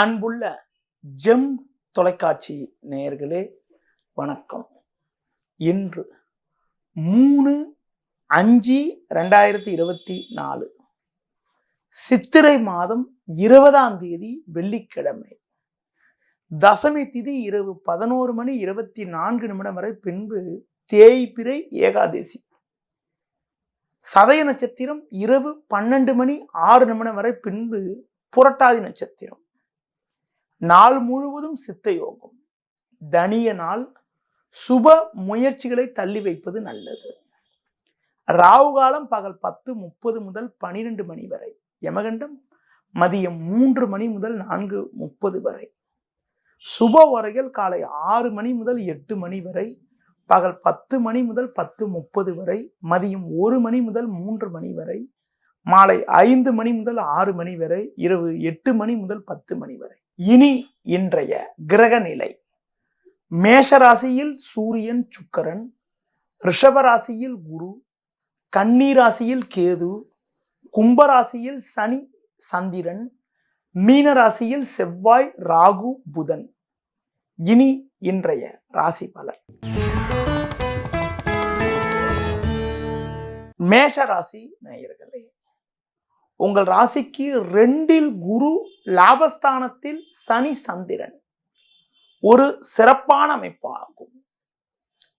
அன்புள்ள ஜெம் தொலைக்காட்சி நேயர்களே வணக்கம். இன்று 3/5/2024 சித்திரை மாதம் 20ஆம் தேதி வெள்ளிக்கிழமை. தசமி திதி இரவு 11:24 வரை, பின்பு தேய்பிறை ஏகாதசி. சதய நட்சத்திரம் இரவு 12:06 வரை, பின்பு புரட்டாதி நட்சத்திரம். நாள் முழுவதும் சித்த யோகம். தனிய நாள். சுப முயற்சிகளை தள்ளி வைப்பது நல்லது. ராகு காலம் பகல் 10:30 முதல் 12 மணி வரை. யமகண்டம் மதியம் 3 மணி முதல் 4:30 வரை. சுப வரைகள் காலை 6 மணி முதல் 8 மணி வரை, பகல் 10 மணி முதல் 10:30 வரை, மதியம் 1 மணி முதல் 3 மணி வரை, மாலை 5 மணி முதல் 6 மணி வரை, இரவு 8 மணி முதல் 10 மணி வரை. இனி இன்றைய கிரக நிலை. மேஷராசியில் சூரியன் சுக்கிரன், ரிஷபராசியில் குரு, கன்னி ராசியில் கேது, கும்பராசியில் சனி சந்திரன், மீனராசியில் செவ்வாய் ராகு புதன். இனி இன்றைய ராசி பலன். மேஷ ராசி நேயர்களே, உங்கள் ராசிக்கு 2இல் குரு, லாபஸ்தானத்தில் சனி சந்திரன் ஒரு சிறப்பான அமைப்பாகும்.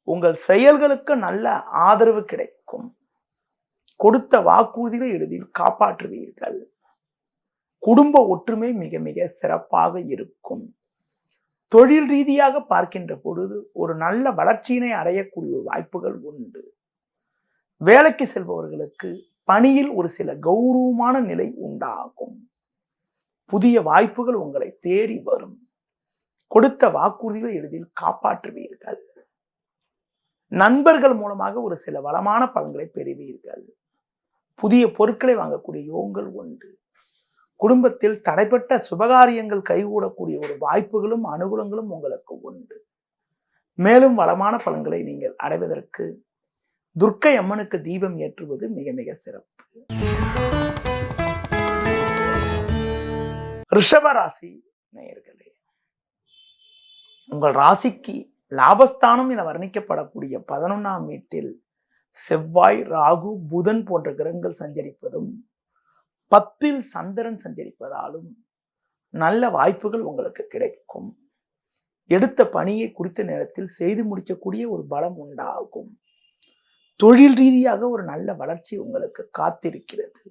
உங்கள் செயல்களுக்கு நல்ல ஆதரவு கிடைக்கும். கொடுத்த வாக்குறுதிகளை எளிதில் காப்பாற்றுவீர்கள். குடும்ப ஒற்றுமை மிக மிக சிறப்பாக இருக்கும். தொழில் ரீதியாக பார்க்கின்ற பொழுது ஒரு நல்ல வளர்ச்சியினை அடையக்கூடிய வாய்ப்புகள் உண்டு. வேலைக்கு செல்பவர்களுக்கு பணியில் ஒரு சில கௌரவமான நிலை உண்டாகும். புதிய வாய்ப்புகள் உங்களை தேடி வரும். கொடுத்த வாக்குறுதிகளை எளிதில் காப்பாற்றுவீர்கள். நண்பர்கள் மூலமாக ஒரு சில வளமான பலன்களை பெறுவீர்கள். புதிய பொருட்களை வாங்கக்கூடிய யோகங்கள் உண்டு. குடும்பத்தில் தடைப்பட்ட சுபகாரியங்கள் கைகூடக்கூடிய ஒரு வாய்ப்புகளும் அனுகூலங்களும் உங்களுக்கு உண்டு. மேலும் வளமான பலன்களை நீங்கள் அடைவதற்கு துர்க்கை அம்மனுக்கு தீபம் ஏற்றுவது மிக மிக சிறப்பு. ரிஷப ராசி நேயர்களே, உங்கள் ராசிக்கு லாபஸ்தானம் என வர்ணிக்கப்படக்கூடிய 11ஆம் வீட்டில் செவ்வாய் ராகு புதன் போன்ற கிரகங்கள் சஞ்சரிப்பதும் 10இல் சந்திரன் சஞ்சரிப்பதாலும் நல்ல வாய்ப்புகள் உங்களுக்கு கிடைக்கும். எடுத்த பணியை குறித்த நேரத்தில் செய்து முடிக்கக்கூடிய ஒரு பலம் உண்டாகும். தொழில் ரீதியாக ஒரு நல்ல வளர்ச்சி உங்களுக்கு காத்திருக்கிறது.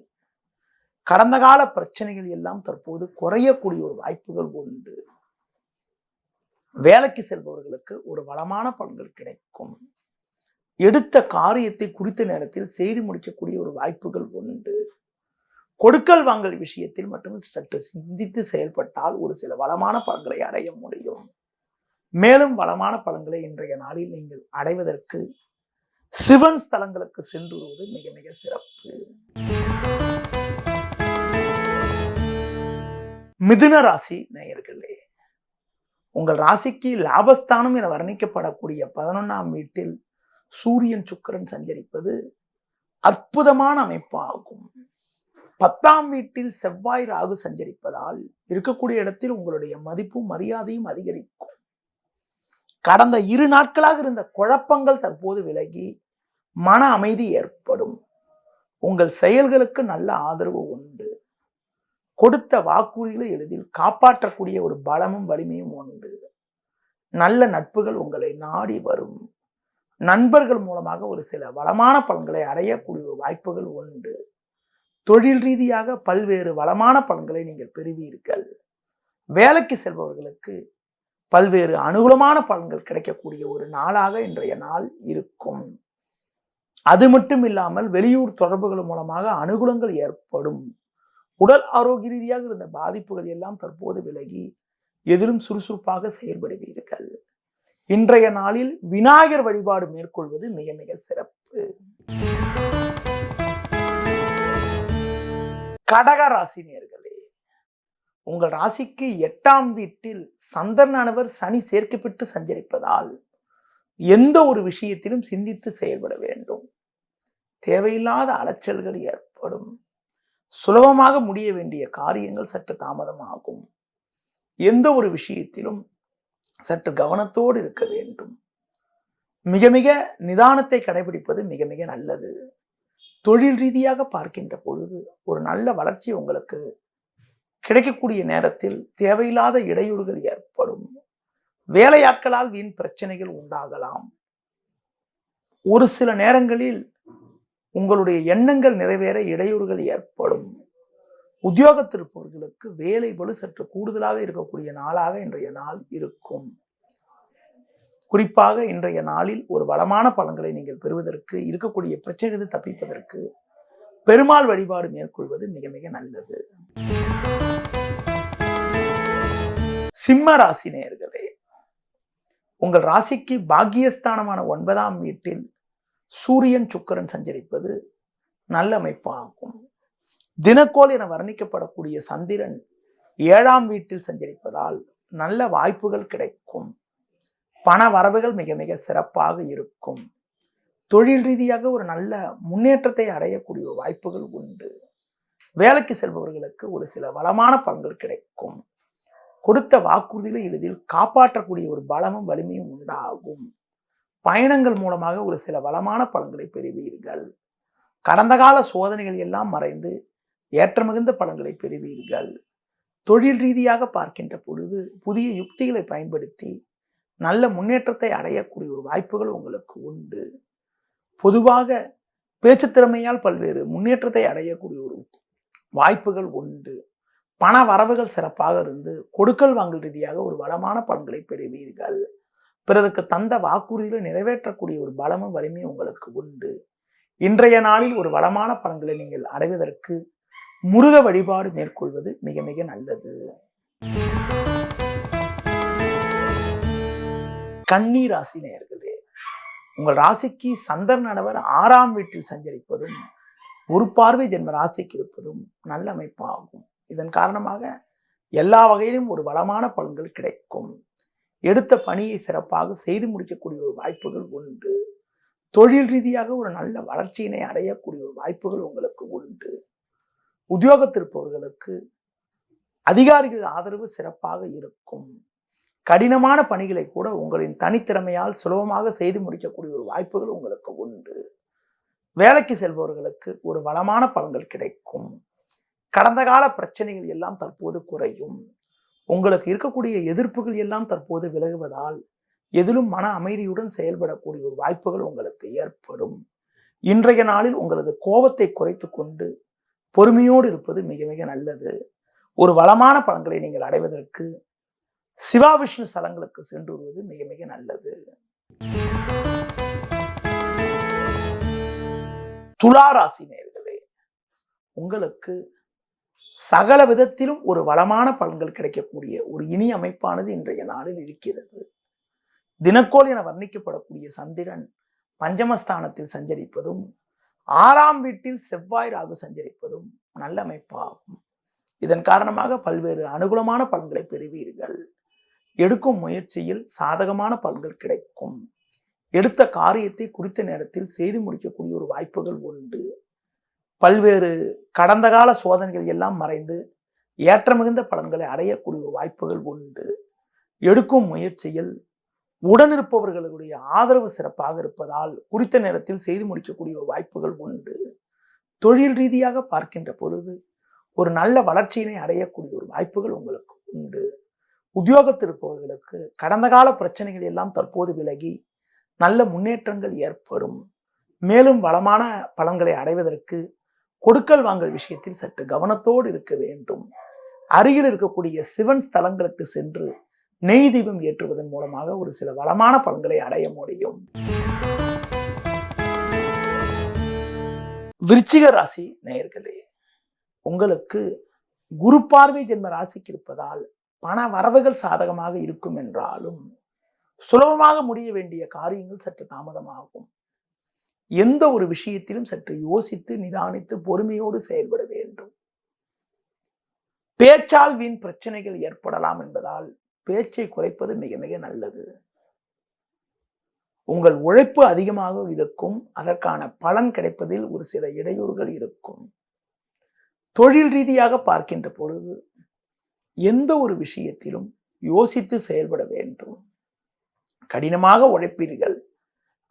கடந்த கால பிரச்சனைகள் எல்லாம் தற்போது குறையக்கூடிய ஒரு வாய்ப்புகள் உண்டு. வேலைக்கு செல்பவர்களுக்கு ஒரு வளமான பலன்கள் கிடைக்கும். எடுத்த காரியத்தை குறித்த நேரத்தில் செய்து முடிக்கக்கூடிய ஒரு வாய்ப்புகள் உண்டு. கொடுக்கல் வாங்கல் விஷயத்தில் மட்டும் சற்று சிந்தித்து செயல்பட்டால் ஒரு சில வளமான பலன்களை அடைய முடியும். மேலும் வளமான பலன்களை இன்றைய நாளில் நீங்கள் அடைவதற்கு சிவன் ஸ்தலங்களுக்கு சென்று வருவது மிக மிக சிறப்பு. மிதுன ராசி நேயர்களே, உங்கள் ராசிக்கு லாபஸ்தானம் என வர்ணிக்கப்படக்கூடிய 11ஆம் வீட்டில் சூரியன் சுக்கிரன் சஞ்சரிப்பது அற்புதமான அமைப்பாகும். 10ஆம் வீட்டில் செவ்வாய் ராகு சஞ்சரிப்பதால் இருக்கக்கூடிய இடத்தில் உங்களுடைய மதிப்பும் மரியாதையும் அதிகரிக்கும். கடந்த 2 நாட்களாக இருந்த குழப்பங்கள் தற்போது விலகி மன அமைதி ஏற்படும். உங்கள் செயல்களுக்கு நல்ல ஆதரவு உண்டு. கொடுத்த வாக்குறுதிகளை எளிதில் காப்பாற்றக்கூடிய ஒரு பலமும் வலிமையும் உண்டு. நல்ல நட்புகள் உங்களை நாடி வரும். நண்பர்கள் மூலமாக ஒரு சில வளமான பலன்களை அடையக்கூடிய வாய்ப்புகள் உண்டு. தொழில் ரீதியாக பல்வேறு வளமான பலன்களை நீங்கள் பெறுவீர்கள். வேலைக்கு செல்பவர்களுக்கு பல்வேறு அனுகூலமான பலன்கள் கிடைக்கக்கூடிய ஒரு நாளாக இன்றைய நாள் இருக்கும். அது மட்டும் இல்லாமல் வெளியூர் தொடர்புகள் மூலமாக அனுகூலங்கள் ஏற்படும். உடல் ஆரோக்கிய ரீதியாக இருந்த பாதிப்புகள் எல்லாம் தற்போது விலகி எதிலும் சுறுசுறுப்பாக செயல்படுவீர்கள். இன்றைய நாளில் விநாயகர் வழிபாடு மேற்கொள்வது மிக மிக சிறப்பு. கடக ராசி நேயர்களே, உங்கள் ராசிக்கு 8ஆம் வீட்டில் சந்திரனானவர் சனி சேர்க்கப்பட்டு சஞ்சரிப்பதால் எந்த ஒரு விஷயத்திலும் சிந்தித்து செயல்பட வேண்டும். தேவையில்லாத அலைச்சல்கள் ஏற்படும். சுலபமாக முடிய வேண்டிய காரியங்கள் சற்று தாமதமாகும். எந்த ஒரு விஷயத்திலும் சற்று கவனத்தோடு இருக்க வேண்டும். மிக மிக நிதானத்தை கடைபிடிப்பது மிக மிக நல்லது. தொழில் ரீதியாக பார்க்கின்ற பொழுது ஒரு நல்ல வளர்ச்சி உங்களுக்கு கிடைக்கக்கூடிய நேரத்தில் தேவையில்லாத இடையூறுகள் ஏற்படும். வேலையாட்களால் வீண் பிரச்சனைகள் உண்டாகலாம். ஒரு சில நேரங்களில் உங்களுடைய எண்ணங்கள் நிறைவேற இடையூறுகள் ஏற்படும். உத்தியோகத்திருப்பவர்களுக்கு வேலை பளு சற்று கூடுதலாக இருக்கக்கூடிய நாளாக இன்றைய நாள் இருக்கும். குறிப்பாக இன்றைய நாளில் ஒரு வளமான பலன்களை நீங்கள் பெறுவதற்கு, இருக்கக்கூடிய பிரச்சனைகளை தப்பிப்பதற்கு பெருமாள் வழிபாடு மேற்கொள்வது மிக மிக நல்லது. சிம்ம ராசி நேயர்களே, உங்கள் ராசிக்கு பாக்கியஸ்தானமான 9ஆம் வீட்டில் சூரியன் சுக்கிரன் சஞ்சரிப்பது நல்ல அமைப்பாகும். தினக்கோள் என வர்ணிக்கப்படக்கூடிய சந்திரன் 7ஆம் வீட்டில் சஞ்சரிப்பதால் நல்ல வாய்ப்புகள் கிடைக்கும். பண வரவுகள் மிக மிக சிறப்பாக இருக்கும். தொழில் ரீதியாக ஒரு நல்ல முன்னேற்றத்தை அடையக்கூடிய வாய்ப்புகள் உண்டு. வேலைக்கு செல்பவர்களுக்கு ஒரு சில வளமான பலன்கள் கிடைக்கும். கொடுத்த வாக்குறுதிகளை எளிதில் காப்பாற்றக்கூடிய ஒரு பலமும் வலிமையும் உண்டாகும். பயணங்கள் மூலமாக ஒரு சில வளமான பலன்களை பெறுவீர்கள். கடந்த கால சோதனைகள் எல்லாம் மறைந்து ஏற்றமிகுந்த பலன்களை பெறுவீர்கள். தொழில் ரீதியாக பார்க்கின்ற பொழுது புதிய யுக்திகளை பயன்படுத்தி நல்ல முன்னேற்றத்தை அடையக்கூடிய ஒரு வாய்ப்புகள் உங்களுக்கு உண்டு. பொதுவாக பேச்சு திறமையால் பல்வேறு முன்னேற்றத்தை அடையக்கூடிய ஒரு வாய்ப்புகள் உண்டு. பண வரவுகள் சிறப்பாக இருந்து கொடுக்கல் வாங்கல் ரீதியாக ஒரு வளமான பலன்களை பெறுவீர்கள். பிறருக்கு தந்த வாக்குறுதிகளை நிறைவேற்றக்கூடிய ஒரு பலமும் வலிமையும் உங்களுக்கு உண்டு. இன்றைய நாளில் ஒரு வளமான பலன்களை நீங்கள் அடைவதற்கு முருக வழிபாடு மேற்கொள்வது மிக மிக நல்லது. கன்னி ராசி நேயர்களே, உங்கள் ராசிக்கு சந்திரனவர் 6ஆம் வீட்டில் சஞ்சரிப்பதும் ஒரு பார்வை ஜென்ம ராசிக்கு இருப்பதும் நல்ல அமைப்பாகும். இதன் காரணமாக எல்லா வகையிலும் ஒரு வளமான பலன்கள் கிடைக்கும். எடுத்த பணியை சிறப்பாக செய்து முடிக்கக்கூடிய ஒரு வாய்ப்புகள் உண்டு. தொழில் ரீதியாக ஒரு நல்ல வளர்ச்சியினை அடையக்கூடிய ஒரு வாய்ப்புகள் உங்களுக்கு உண்டு. உத்தியோகத்திருப்பவர்களுக்கு அதிகாரிகள் ஆதரவு சிறப்பாக இருக்கும். கடினமான பணிகளை கூட உங்களின் தனித்திறமையால் சுலபமாக செய்து முடிக்கக்கூடிய ஒரு வாய்ப்புகள் உங்களுக்கு உண்டு. வேலைக்கு செல்பவர்களுக்கு ஒரு வளமான பலன்கள் கிடைக்கும். கடந்த கால பிரச்சனைகள் எல்லாம் தற்போது குறையும். உங்களுக்கு இருக்கக்கூடிய எதிர்ப்புகள் எல்லாம் தற்போது விலகுவதால் எதிலும் மன அமைதியுடன் செயல்படக்கூடிய ஒரு வாய்ப்புகள் உங்களுக்கு ஏற்படும். இன்றைய நாளில் உங்களது கோபத்தை குறைத்து கொண்டு பொறுமையோடு இருப்பது மிக மிக நல்லது. ஒரு வளமான பலன்களை நீங்கள் அடைவதற்கு சிவா விஷ்ணு ஸ்தலங்களுக்கு சென்று வருவது மிக மிக நல்லது. துலா ராசி நேயர்களே, உங்களுக்கு சகல விதத்திலும் ஒரு வளமான பலன்கள் கிடைக்கக்கூடிய ஒரு இனிய அமைப்பானது இன்றைய நாளில் இருக்கிறது. தினக்கோள் என வர்ணிக்கப்படக்கூடிய சந்திரன் பஞ்சமஸ்தானத்தில் சஞ்சரிப்பதும் 6ஆம் வீட்டில் செவ்வாய் ராகு சஞ்சரிப்பதும் நல்ல அமைப்பாகும். இதன் காரணமாக பல்வேறு அனுகூலமான பலன்களை பெறுவீர்கள். எடுக்கும் முயற்சியில் சாதகமான பலன்கள் கிடைக்கும். எடுத்த காரியத்தை குறித்த நேரத்தில் செய்து முடிக்கக்கூடிய ஒரு வாய்ப்புகள் உண்டு. பல்வேறு கடந்த கால சோதனைகள் எல்லாம் மறைந்து ஏற்றமிகுந்த பலன்களை அடையக்கூடிய ஒரு வாய்ப்புகள் உண்டு. எடுக்கும் முயற்சியில் உடனிருப்பவர்களுடைய ஆதரவு சிறப்பாக இருப்பதால் குறித்த நேரத்தில் செய்து முடிக்கக்கூடிய ஒரு வாய்ப்புகள் உண்டு. தொழில் ரீதியாக பார்க்கின்ற பொழுது ஒரு நல்ல வளர்ச்சியினை அடையக்கூடிய ஒரு வாய்ப்புகள் உங்களுக்கு உண்டு. உத்தியோகத்திருப்பவர்களுக்கு கடந்த கால பிரச்சனைகள் எல்லாம் தற்போது விலகி நல்ல முன்னேற்றங்கள் ஏற்படும். மேலும் வளமான பலன்களை அடைவதற்கு கொடுக்கல் வாங்கல் விஷயத்தில் சற்று கவனத்தோடு இருக்க வேண்டும். அருகில் இருக்கக்கூடிய சிவன் ஸ்தலங்களுக்கு சென்று நெய் தீபம் ஏற்றுவதன் மூலமாக ஒரு சில வளமான பலன்களை அடைய முடியும். விருச்சிக ராசி நேயர்களே, உங்களுக்கு குரு பார்வை ஜென்ம ராசிக்கு இருப்பதால் பண வரவுகள் சாதகமாக இருக்கும் என்றாலும் சுலபமாக முடிய வேண்டிய காரியங்கள் சற்று தாமதமாகும். எந்த ஒரு விஷயத்திலும் சற்று யோசித்து நிதானித்து பொறுமையோடு செயல்பட வேண்டும். பேச்சால் வீண் பிரச்சனைகள் ஏற்படலாம் என்பதால் பேச்சை குறைப்பது மிக மிக நல்லது. உங்கள் உழைப்பு அதிகமாக இருக்கும். அதற்கான பலன் கிடைப்பதில் ஒரு சில இடையூறுகள் இருக்கும். தொழில் ரீதியாக பார்க்கின்ற பொழுது எந்த ஒரு விஷயத்திலும் யோசித்து செயல்பட வேண்டும். கடினமாக உழைப்பீர்கள்,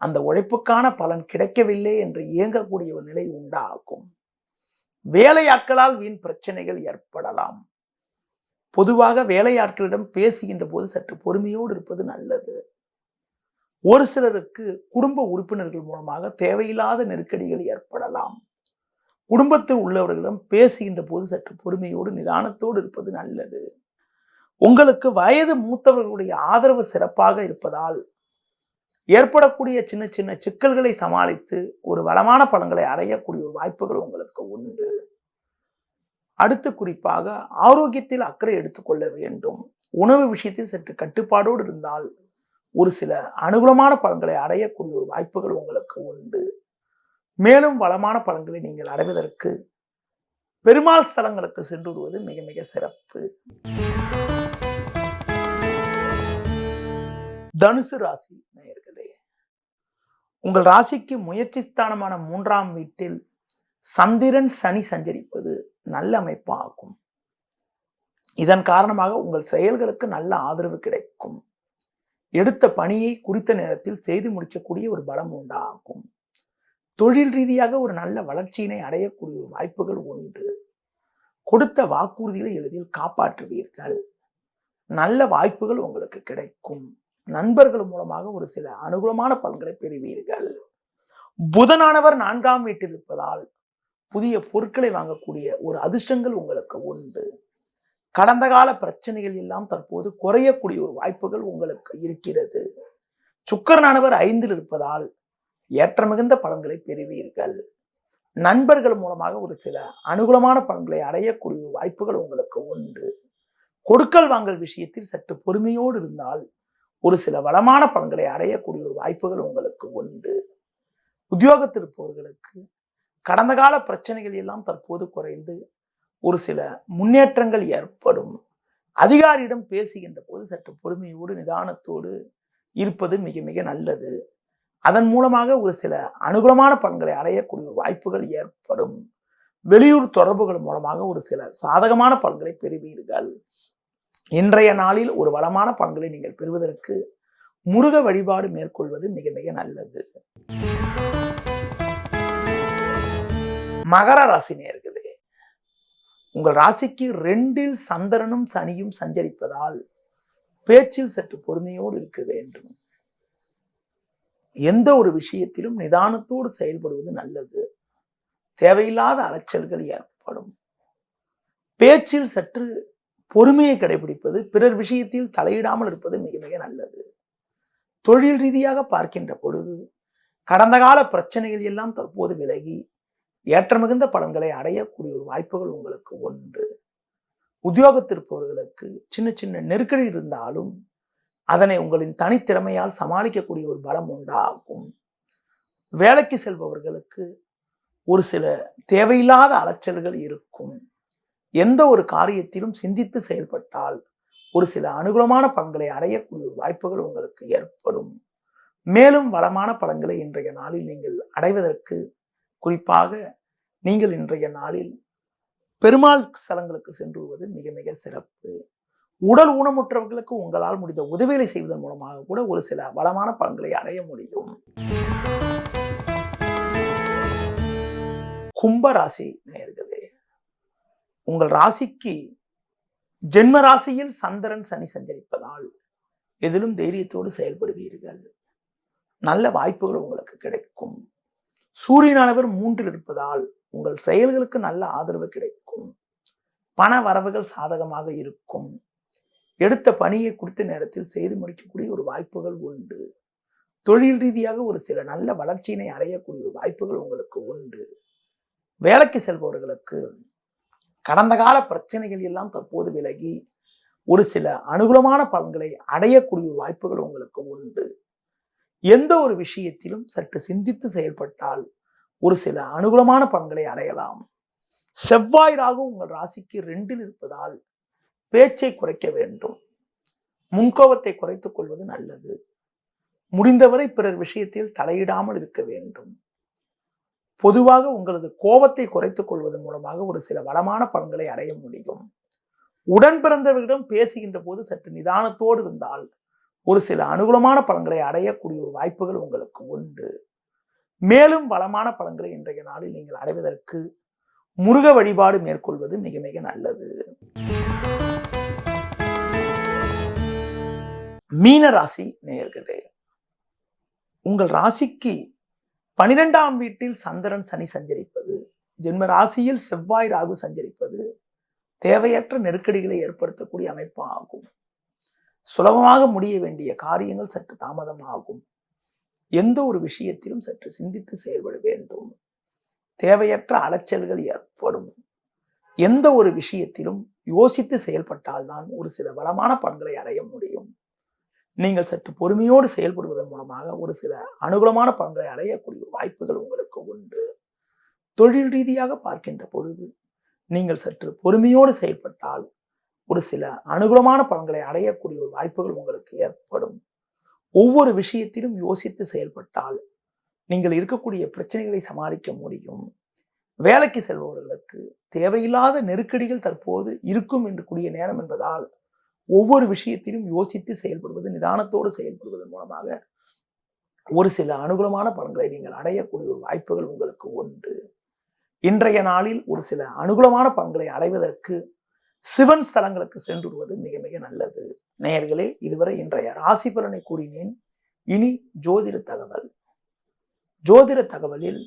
அந்த உழைப்புக்கான பலன் கிடைக்கவில்லை என்று இயங்கக்கூடிய ஒரு நிலை உண்டாகும். வேலையாட்களால் வீண் பிரச்சனைகள் ஏற்படலாம். பொதுவாக வேலையாட்களிடம் பேசுகின்ற போது சற்று பொறுமையோடு இருப்பது நல்லது. ஒரு சிலருக்கு குடும்ப உறுப்பினர்கள் மூலமாக தேவையில்லாத நெருக்கடிகள் ஏற்படலாம். குடும்பத்தில் உள்ளவர்களிடம் பேசுகின்ற போது சற்று பொறுமையோடு நிதானத்தோடு இருப்பது நல்லது. உங்களுக்கு வயது மூத்தவர்களுடைய ஆதரவு சிறப்பாக இருப்பதால் ஏற்படக்கூடிய சின்ன சின்ன சிக்கல்களை சமாளித்து ஒரு வளமான பலன்களை அடையக்கூடிய ஒரு வாய்ப்புகள் உங்களுக்கு உண்டு. அடுத்து குறிப்பாக ஆரோக்கியத்தில் அக்கறை எடுத்துக்கொள்ள வேண்டும். உணவு விஷயத்தில் சற்று கட்டுப்பாடோடு இருந்தால் ஒரு சில அனுகூலமான பலன்களை அடையக்கூடிய ஒரு வாய்ப்புகள் உங்களுக்கு உண்டு. மேலும் வளமான பலன்களை நீங்கள் அடைவதற்கு பெருமாள் ஸ்தலங்களுக்கு சென்று வருவது மிக மிக சிறப்பு. தனுசு ராசி நேயர்களே, உங்கள் ராசிக்கு முயற்சி ஸ்தானமான 3ஆம் வீட்டில் சந்திரன் சனி சஞ்சரிப்பது நல்ல அமைப்பாகும். இதன் காரணமாக உங்கள் செயல்களுக்கு நல்ல ஆதரவு கிடைக்கும். எடுத்த பணியை குறித்த நேரத்தில் செய்து முடிக்கக்கூடிய ஒரு பலம் உண்டாகும். தொழில் ரீதியாக ஒரு நல்ல வளர்ச்சியினை அடையக்கூடிய வாய்ப்புகள் உண்டு. கொடுத்த வாக்குறுதிகளை எளிதில் காப்பாற்றுவீர்கள். நல்ல வாய்ப்புகள் உங்களுக்கு கிடைக்கும். நண்பர்கள் மூலமாக ஒரு சில அனுகூலமான பலன்களை பெறுவீர்கள். புதனானவர் 4ஆம் வீட்டில் இருப்பதால் புதிய பொருட்களை வாங்கக்கூடிய ஒரு அதிர்ஷ்டங்கள் உங்களுக்கு உண்டு. கடந்த கால பிரச்சனைகள் எல்லாம் தற்போது குறையக்கூடிய ஒரு வாய்ப்புகள் உங்களுக்கு இருக்கிறது. சுக்கிரனானவர் 5இல் இருப்பதால் ஏற்ற மிகுந்த பலன்களை பெறுவீர்கள். நண்பர்கள் மூலமாக ஒரு சில அனுகூலமான பலன்களை அடையக்கூடிய வாய்ப்புகள் உங்களுக்கு உண்டு. கொடுக்கல் வாங்கல் விஷயத்தில் சற்று பொறுமையோடு இருந்தால் ஒரு சில வளமான பலன்களை அடையக்கூடிய ஒரு வாய்ப்புகள் உங்களுக்கு உண்டு. உத்தியோகத்தில் இருப்பவர்களுக்கு கடந்த கால பிரச்சனைகள் எல்லாம் தற்போது குறைந்து ஒரு சில முன்னேற்றங்கள் ஏற்படும். அதிகாரியிடம் பேசுகின்ற போது சற்று பொறுமையோடு நிதானத்தோடு இருப்பது மிக மிக நல்லது. அதன் மூலமாக ஒரு சில அனுகூலமான பலன்களை அடையக்கூடிய வாய்ப்புகள் ஏற்படும். வெளியூர் தொடர்புகள் மூலமாக ஒரு சில சாதகமான பலன்களை பெறுவீர்கள். இன்றைய நாளில் ஒரு வளமான பலன்களை நீங்கள் பெறுவதற்கு முருக வழிபாடு மேற்கொள்வது மிக மிக நல்லது. மகர ராசி நேயர்களே, உங்கள் ராசிக்கு 2இல் சந்திரனும் சனியும் சஞ்சரிப்பதால் பேச்சில் சற்று பொறுமையோடு இருக்க வேண்டும். எந்த ஒரு விஷயத்திலும் நிதானத்தோடு செயல்படுவது நல்லது. தேவையில்லாத அலைச்சல்கள் ஏற்படும். பேச்சில் சற்று பொறுமையை கடைபிடிப்பது, பிறர் விஷயத்தில் தலையிடாமல் இருப்பது மிக மிக நல்லது. தொழில் ரீதியாக பார்க்கின்ற பொழுது கடந்த கால பிரச்சனைகள் எல்லாம் தற்போது விலகி ஏற்ற மிகுந்த பலன்களை அடையக்கூடிய ஒரு வாய்ப்புகள் உங்களுக்கு உண்டு. உத்தியோகத்திருப்பவர்களுக்கு சின்ன சின்ன நெருக்கடி இருந்தாலும் அதனை உங்களின் தனித்திறமையால் சமாளிக்கக்கூடிய ஒரு பலம் உண்டாகும். வேலைக்கு செல்பவர்களுக்கு ஒரு சில தேவையில்லாத அலைச்சல்கள் இருக்கும். எந்த ஒரு காரியத்திலும் சிந்தித்து செயல்பட்டால் ஒரு சில அனுகூலமான பலன்களை அடையக்கூடிய வாய்ப்புகள் உங்களுக்கு ஏற்படும். மேலும் வளமான பலன்களை இன்றைய நாளில் நீங்கள் அடைவதற்கு குறிப்பாக நீங்கள் இன்றைய நாளில் பெருமாள் ஸ்தலங்களுக்கு சென்று வருவது மிக மிக சிறப்பு. உடல் ஊனமுற்றவர்களுக்கு உங்களால் முடிந்த உதவிகளை செய்வதன் மூலமாக கூட ஒரு சில வளமான பலன்களை அடைய முடியும். கும்பராசி நேயர்களே, உங்கள் ராசிக்கு ஜென்ம ராசியில் சந்திரன் சனி சஞ்சரிப்பதால் எதிலும் தைரியத்தோடு செயல்படுவீர்கள். நல்ல வாய்ப்புகள் உங்களுக்கு கிடைக்கும். சூரியனானவர் 3இல் இருப்பதால் உங்கள் செயல்களுக்கு நல்ல ஆதரவு கிடைக்கும். பண வரவுகள் சாதகமாக இருக்கும். எடுத்த பணியை குறித்த நேரத்தில் செய்து முடிக்கக்கூடிய ஒரு வாய்ப்புகள் உண்டு. தொழில் ரீதியாக ஒரு சில நல்ல வளர்ச்சியினை அடையக்கூடிய வாய்ப்புகள் உங்களுக்கு உண்டு. வேலைக்கு செல்பவர்களுக்கு கடந்த கால பிரச்சனைகள் எல்லாம் தற்போது விலகி ஒரு சில அனுகூலமான பலன்களை அடையக்கூடிய வாய்ப்புகள் உங்களுக்கு உண்டு. எந்த ஒரு விஷயத்திலும் சற்று சிந்தித்து செயல்பட்டால் ஒரு சில அனுகூலமான பலன்களை அடையலாம். செவ்வாய் ராகு உங்கள் ராசிக்கு 2இல் இருப்பதால் பேச்சை குறைக்க வேண்டும். முன்கோபத்தை குறைத்துக் கொள்வது நல்லது. முடிந்தவரை பிறர் விஷயத்தில் தலையிடாமல் இருக்க வேண்டும். பொதுவாக உங்களது கோபத்தை குறைத்துக் கொள்வதன் மூலமாக ஒரு சில வளமான பலன்களை அடைய முடியும். உடன் பிறந்தவர்களிடம் பேசுகின்ற போது சற்று நிதானத்தோடு இருந்தால் ஒரு சில அனுகூலமான பலன்களை அடையக்கூடிய ஒரு வாய்ப்புகள் உங்களுக்கு உண்டு. மேலும் வளமான பலன்களை இன்றைய நாளில் நீங்கள் அடைவதற்கு முருக வழிபாடு மேற்கொள்வது மிக மிக நல்லது. மீன ராசி நேயர்களே, உங்கள் ராசிக்கு 12ஆம் வீட்டில் சந்திரன் சனி சஞ்சரிப்பது, ஜென்ம ராசியில் செவ்வாய் ராகு சஞ்சரிப்பது தேவையற்ற நெருக்கடிகளை ஏற்படுத்தக்கூடிய அமைப்பு ஆகும். சுலபமாக முடிய வேண்டிய காரியங்கள் சற்று தாமதமாகும். எந்த ஒரு விஷயத்திலும் சற்று சிந்தித்து செயல்பட வேண்டும். தேவையற்ற அலைச்சல்கள் ஏற்படும். எந்த ஒரு விஷயத்திலும் யோசித்து செயல்பட்டால்தான் ஒரு சில வளமான பலன்களை அடைய முடியும். நீங்கள் சற்று பொறுமையோடு செயல்படுவதன் மூலமாக ஒரு சில அனுகூலமான பலன்களை அடையக்கூடிய வாய்ப்புகள் உங்களுக்கு உண்டு. தொழில் ரீதியாக பார்க்கின்ற பொழுது நீங்கள் சற்று பொறுமையோடு செயல்பட்டால் ஒரு சில அனுகூலமான பலன்களை அடையக்கூடிய ஒரு வாய்ப்புகள் உங்களுக்கு ஏற்படும். ஒவ்வொரு விஷயத்திலும் யோசித்து செயல்பட்டால் நீங்கள் இருக்கக்கூடிய பிரச்சனைகளை சமாளிக்க முடியும். வேலைக்கு செல்பவர்களுக்கு தேவையில்லாத நெருக்கடிகள் தற்போது இருக்கும் என்று கூடிய நேரம் என்பதால் ஒவ்வொரு விஷயத்திலும் யோசித்து செயல்படுவது, நிதானத்தோடு செயல்படுவதன் மூலமாக ஒரு சில அனுகூலமான பலன்களை நீங்கள் அடையக்கூடிய ஒரு வாய்ப்புகள் உங்களுக்கு உண்டு. இன்றைய நாளில் ஒரு சில அனுகூலமான பலன்களை அடைவதற்கு சிவன் ஸ்தலங்களுக்கு சென்றுடுவது மிக மிக நல்லது. நேயர்களே, இதுவரை இன்றைய ராசி பலனை கூறினேன். இனி ஜோதிட தகவல். ஜோதிட தகவலில்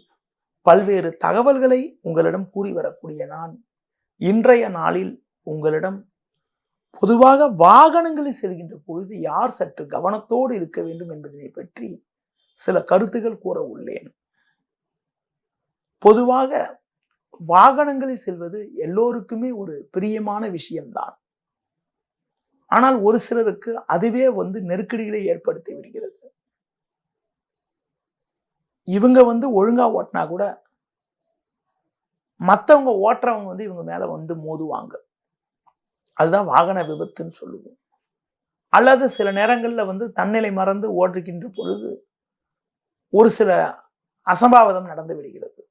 பல்வேறு தகவல்களை உங்களிடம் கூறி வரக்கூடிய நான் இன்றைய நாளில் உங்களிடம் பொதுவாக வாகனங்களில் செல்கின்ற பொழுது யார் சற்று கவனத்தோடு இருக்க வேண்டும் என்பதனை பற்றி சில கருத்துக்கள் கூற உள்ளேன். பொதுவாக வாகனங்களில் செல்வது எல்லோருக்குமே ஒரு பிரியமான விஷயம்தான். ஆனால் ஒரு சிலருக்கு அதுவே நெருக்கடிகளை ஏற்படுத்தி விடுகிறது. இவங்க ஒழுங்கா ஓட்டினா கூட மற்றவங்க ஓட்டுறவங்க இவங்க மேல மோதுவாங்க. அதுதான் வாகன விபத்துன்னு சொல்லுவோம். அல்லது சில நேரங்கள்ல தன்னிலை மறந்து ஓட்டுகின்ற பொழுது ஒரு சில அசம்பாவிதம் நடந்து விடுகிறது.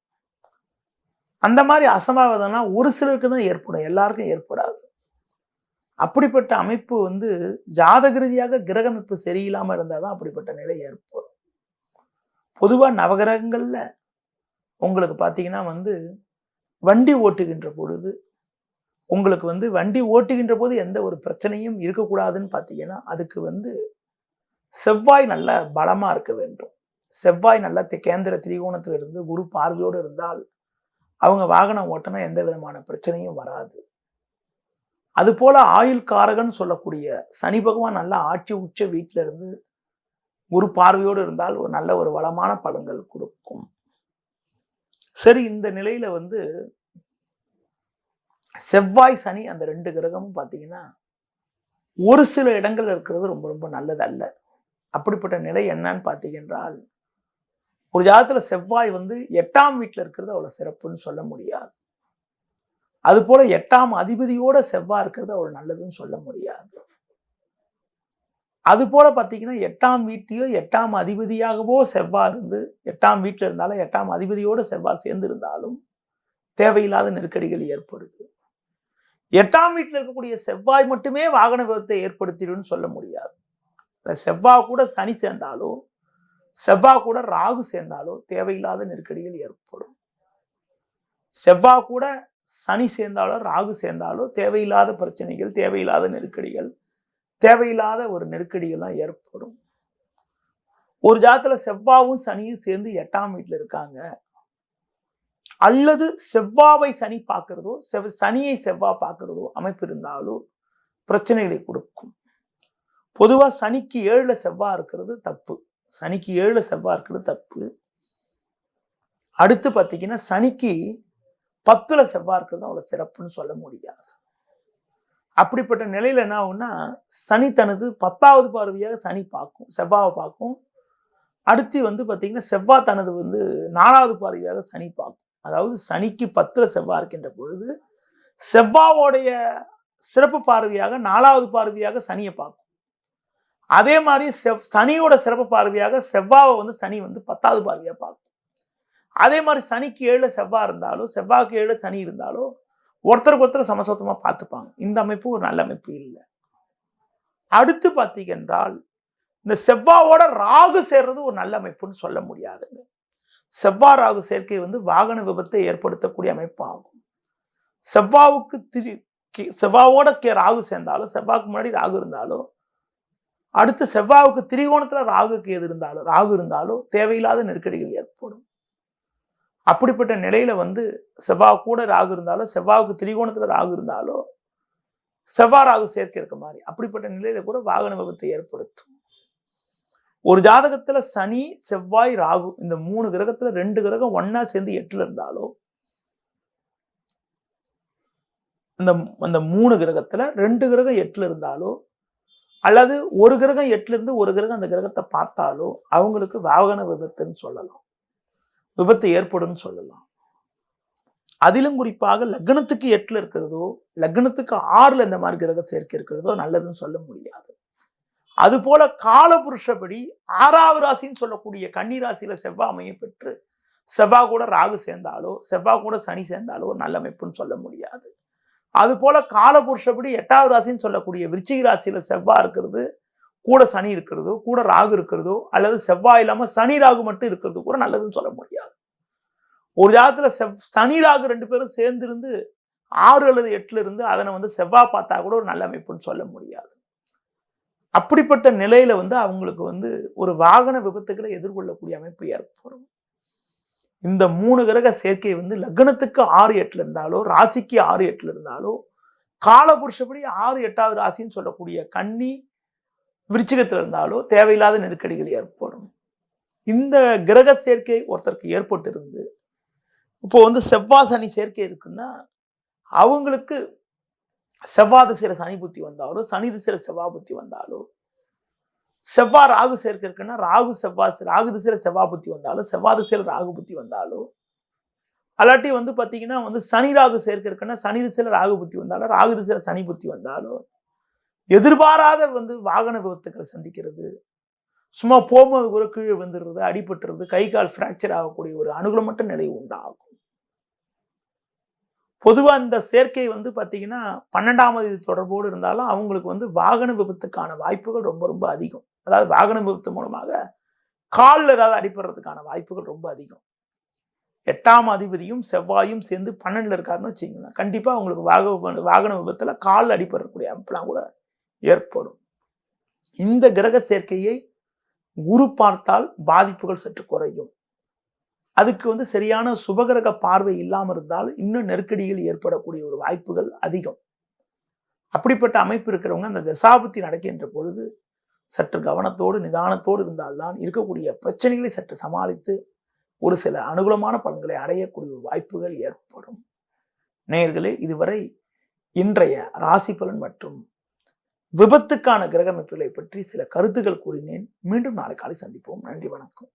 அந்த மாதிரி அசம்பாவிதம்லாம் ஒரு சிலருக்கு தான் ஏற்படும், எல்லாருக்கும் ஏற்படாது. அப்படிப்பட்ட அமைப்பு ஜாதக ரீதியாக கிரக அமைப்பு சரியில்லாம இருந்தாதான் அப்படிப்பட்ட நிலை ஏற்படும். பொதுவா நவகிரகங்கள்ல உங்களுக்கு பாத்தீங்கன்னா வண்டி ஓட்டுகின்ற பொழுது உங்களுக்கு வண்டி ஓட்டுகின்ற போது எந்த ஒரு பிரச்சனையும் இருக்கக்கூடாதுன்னு பார்த்தீங்கன்னா அதுக்கு செவ்வாய் நல்ல பலமா இருக்க வேண்டும். செவ்வாய் நல்ல கேந்திர திரிகோணத்தில் இருந்து குரு பார்வையோடு இருந்தால் அவங்க வாகனம் ஓட்டினா எந்த விதமான பிரச்சனையும் வராது. அது போல ஆயுள் காரகன் சொல்லக்கூடிய சனி பகவான் நல்ல ஆட்சி உச்ச வீட்டில இருந்து குரு பார்வையோடு இருந்தால் ஒரு நல்ல ஒரு வளமான பலன்கள் கொடுக்கும். சரி, இந்த நிலையில செவ்வாய் சனி அந்த 2 கிரகமும் பார்த்தீங்கன்னா ஒரு சில இடங்கள் இருக்கிறது ரொம்ப ரொம்ப நல்லது அல்ல. அப்படிப்பட்ட நிலை என்னன்னு பார்த்தீங்கன்றால், ஒரு ஜாதகத்துல செவ்வாய் 8ஆம் வீட்டில் இருக்கிறது அவ்வளவு சிறப்புன்னு சொல்ல முடியாது. அது போல 8ஆம் அதிபதியோட செவ்வாய் இருக்கிறது அவ்வளவு நல்லதுன்னு சொல்ல முடியாது. அது போல பார்த்தீங்கன்னா 8ஆம் வீட்டையோ 8ஆம் அதிபதியாகவோ செவ்வாய் இருந்து 8ஆம் வீட்டில் இருந்தாலும் 8ஆம் அதிபதியோட செவ்வாய் சேர்ந்து இருந்தாலும் தேவையில்லாத நெருக்கடிகள் ஏற்படுது. 8ஆம் வீட்டில் இருக்கக்கூடிய செவ்வாய் மட்டுமே வாகன விபத்தை ஏற்படுத்திடுன்னு சொல்ல முடியாது. செவ்வாய் கூட சனி சேர்ந்தாலோ செவ்வாய் கூட ராகு சேர்ந்தாலோ தேவையில்லாத நெருக்கடிகள் ஏற்படும். செவ்வாய் கூட சனி சேர்ந்தாலோ ராகு சேர்ந்தாலோ தேவையில்லாத பிரச்சனைகள், தேவையில்லாத நெருக்கடிகள், தேவையில்லாத ஒரு நெருக்கடிகள்லாம் ஏற்படும். ஒரு ஜாதகத்துல செவ்வாயும் சனியும் சேர்ந்து 8ஆம் வீட்டில் இருக்காங்க, அல்லது செவ்வாவை சனி பார்க்கிறதோ சனியை செவ்வாய் பார்க்கிறதோ அமைப்பு இருந்தாலோ பிரச்சனைகளை கொடுக்கும். பொதுவா சனிக்கு 7ல செவ்வாய் இருக்கிறது தப்பு. சனிக்கு 7ல செவ்வாய் இருக்கிறது தப்பு. அடுத்து பார்த்தீங்கன்னா சனிக்கு 10ல செவ்வாய் இருக்கிறது அவ்வளவு சிறப்புன்னு சொல்ல முடியாது. அப்படிப்பட்ட நிலையில என்ன ஆகும்னா, சனி தனது 10வது பார்வையாக சனி பார்க்கும், செவ்வாவை பார்க்கும். அடுத்து பார்த்தீங்கன்னா செவ்வாய் தனது 4வது பார்வையாக சனி பார்க்கும். அதாவது சனிக்கு 10ல செவ்வாய் இருக்கின்ற பொழுது செவ்வாவோடைய சிறப்பு பார்வையாக 4வது பார்வையாக சனியை பார்க்கும். அதே மாதிரி சனியோட சிறப்பு பார்வையாக செவ்வாவை சனி 10வது பார்வையாக பார்க்கும். அதே மாதிரி சனிக்கு 7ல செவ்வாய் இருந்தாலும் செவ்வாய்க்கு 7ல சனி இருந்தாலும் ஒருத்தருக்கு ஒருத்தர் சமசத்தமா பார்த்துப்பாங்க. இந்த அமைப்பு ஒரு நல்ல அமைப்பு இல்லை. அடுத்து பார்த்தீங்க என்றால் இந்த செவ்வாயோட ராகு சேர்றது ஒரு நல்ல அமைப்புன்னு சொல்ல முடியாதுங்க. செவ்வாய் ராகு சேர்க்கை வந்து வாகன விபத்தை ஏற்படுத்தக்கூடிய அமைப்பு ஆகும். செவ்வாவோட ராகு சேர்ந்தாலும், செவ்வாய்க்கு முன்னாடி ராகு இருந்தாலும், அடுத்து செவ்வாவுக்கு திரிகோணத்துல ராகு இருந்தாலும் தேவையில்லாத நெருக்கடிகள் ஏற்படும். அப்படிப்பட்ட நிலையில வந்து செவ்வாய் கூட ராகு இருந்தாலும், செவ்வாவுக்கு திரிகோணத்துல ராகு இருந்தாலும், செவ்வாய் ராகு சேர்க்கை இருக்க மாதிரி அப்படிப்பட்ட நிலையில கூட வாகன விபத்தை ஏற்படுத்தும். ஒரு ஜாதகத்துல சனி, செவ்வாய், ராகு இந்த 3 கிரகத்துல 2 கிரகம் ஒன்னா சேர்ந்து 8ல இருந்தாலோ, அந்த 3 கிரகத்துல 2 கிரகம் 8ல இருந்தாலோ, அல்லது ஒரு கிரகம் 8ல இருந்து ஒரு கிரகம் அந்த கிரகத்தை பார்த்தாலோ அவங்களுக்கு வாகன விபத்துன்னு சொல்லலாம், விபத்து ஏற்படும் சொல்லலாம். அதிலும் குறிப்பாக லக்னத்துக்கு 8ல இருக்கிறதோ, லக்னத்துக்கு 6ல இந்த மாதிரி கிரக சேர்க்கை இருக்கிறதோ நல்லதுன்னு சொல்ல முடியாது. அது போல காலபுருஷப்படி 6வது ராசின்னு சொல்லக்கூடிய கன்னி ராசியில செவ்வாய் அமைய பெற்று செவ்வாய் கூட ராகு சேர்ந்தாலோ, செவ்வாய் கூட சனி சேர்ந்தாலோ நல்ல அமைப்புன்னு சொல்ல முடியாது. அது போல காலபுருஷப்படி 8வது ராசின்னு சொல்லக்கூடிய விருச்சிக ராசியில செவ்வாய் இருக்கிறது, கூட சனி இருக்கிறதோ, கூட ராகு இருக்கிறதோ, அல்லது செவ்வாய் இல்லாம சனி ராகு மட்டும் இருக்கிறது கூட நல்லதுன்னு சொல்ல முடியாது. ஒரு ஜாதகத்துல சனி ராகு 2 பேரும் சேர்ந்து இருந்து 6 அல்லது 8ல இருந்து அதனை வந்து செவ்வாய் பார்த்தா கூட ஒரு நல்ல அமைப்புன்னு சொல்ல முடியாது. அப்படிப்பட்ட நிலையில வந்து அவங்களுக்கு வந்து ஒரு வாகன விபத்துக்களை எதிர்கொள்ளக்கூடிய அமைப்பு ஏற்படும். இந்த 3 கிரக சேர்க்கை வந்து லக்னத்துக்கு 6, 8ல இருந்தாலோ, ராசிக்கு 6, 8ல இருந்தாலோ, காலபுருஷப்படி 6, 8வது ராசின்னு சொல்லக்கூடிய கன்னி, விருச்சிகத்துல இருந்தாலோ தேவையில்லாத நெருக்கடிகள் ஏற்படும். இந்த கிரக சேர்க்கை ஒருத்தருக்கு ஏற்பட்டு இருந்து இப்போ வந்து செவ்வாய் சனி சேர்க்கை இருக்குன்னா அவங்களுக்கு செவ்வாய் திசையில சனி புத்தி வந்தாலோ, சனி திசையில செவ்வாய் புத்தி வந்தாலோ, செவ்வாய் ராகு சேர்க்கை இருக்குன்னா ராகு திசையில செவ்வாய் புத்தி வந்தாலும், செவ்வாய் திசையில ராகு புத்தி வந்தாலோ, அல்லாட்டி வந்து பாத்தீங்கன்னா வந்து சனி ராகு சேர்க்கை இருக்குன்னா சனி திசையில ராகு புத்தி வந்தாலும், ராகு திசையில சனி புத்தி வந்தாலும் எதிர்பாராத வந்து வாகன விபத்துக்களை சந்திக்கிறது, சும்மா போகும்போது கூட கீழே வந்துடுறது, அடிபட்டுறது, கை கால் பிராக்சர் ஆகக்கூடிய ஒரு அனுகூலமற்ற நிலை உண்டாகும். பொதுவா இந்த சேர்க்கை வந்து பாத்தீங்கன்னா 12ஆம் அதிபதி தொடர்போடு இருந்தாலும் அவங்களுக்கு வந்து வாகன விபத்துக்கான வாய்ப்புகள் ரொம்ப ரொம்ப அதிகம். அதாவது வாகன விபத்து மூலமாக காலில் ஏதாவது அடிபடுறதுக்கான வாய்ப்புகள் ரொம்ப அதிகம். 8ஆம் அதிபதியும் செவ்வாயும் சேர்ந்து 12ல இருக்காருன்னு வச்சுக்கோங்க, கண்டிப்பா அவங்களுக்கு வாகன விபத்துல கால் அடிபடக்கூடிய அமைப்புலாம் கூட ஏற்படும். இந்த கிரக சேர்க்கையை குரு பார்த்தால் பாதிப்புகள் சற்று குறையும். அதுக்கு வந்து சரியான சுபகிரக பார்வை இல்லாமல் இருந்தால் இன்னும் நெருக்கடிகள் ஏற்படக்கூடிய ஒரு வாய்ப்புகள் அதிகம். அப்படிப்பட்ட அமைப்பு இருக்கிறவங்க அந்த தசாபுத்தி நடக்கின்ற பொழுது சற்று கவனத்தோடு நிதானத்தோடு இருந்தால்தான் இருக்கக்கூடிய பிரச்சனைகளை சற்று சமாளித்து ஒரு சில அனுகூலமான பலன்களை அடையக்கூடிய வாய்ப்புகள் ஏற்படும். நேயர்களே, இதுவரை இன்றைய ராசி பலன் மற்றும் விபத்துக்கான கிரக அமைப்புகளை பற்றி சில கருத்துக்கள் கூறினேன். மீண்டும் நாளை காலை சந்திப்போம். நன்றி, வணக்கம்.